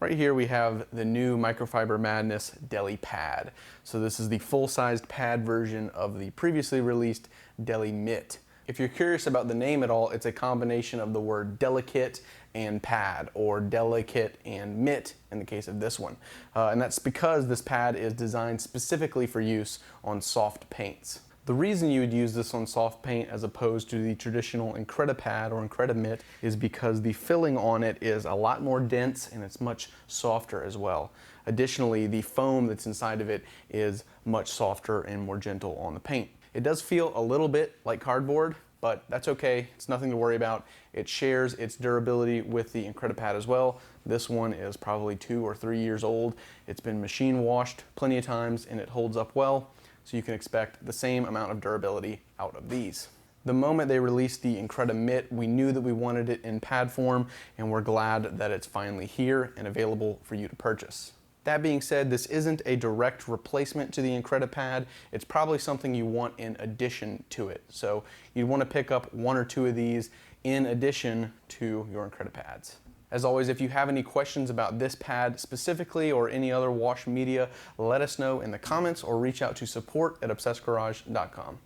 Right here we have the new Microfiber Madness Deli Pad. So this is the full-sized pad version of the previously released Deli Mitt. If you're curious about the name at all, it's a combination of the word delicate and pad, or delicate and mitt in the case of this one. And that's because this pad is designed specifically for use on soft paints. The reason you would use this on soft paint as opposed to the traditional Incredipad or Incredimitt is because the filling on it is a lot more dense and it's much softer as well. Additionally, the foam that's inside of it is much softer and more gentle on the paint. It does feel a little bit like cardboard, but that's okay. It's nothing to worry about. It shares its durability with the Incredipad as well. This one is probably 2 or 3 years old. It's been machine washed plenty of times and it holds up well. So you can expect the same amount of durability out of these. The moment they released the Incredimitt, we knew that we wanted it in pad form, and we're glad that it's finally here and available for you to purchase. That being said, this isn't a direct replacement to the Incredipad. It's probably something you want in addition to it. So you'd want to pick up 1 or 2 of these in addition to your Incredipads. As always, if you have any questions about this pad specifically or any other wash media, let us know in the comments or reach out to support@obsessedgarage.com.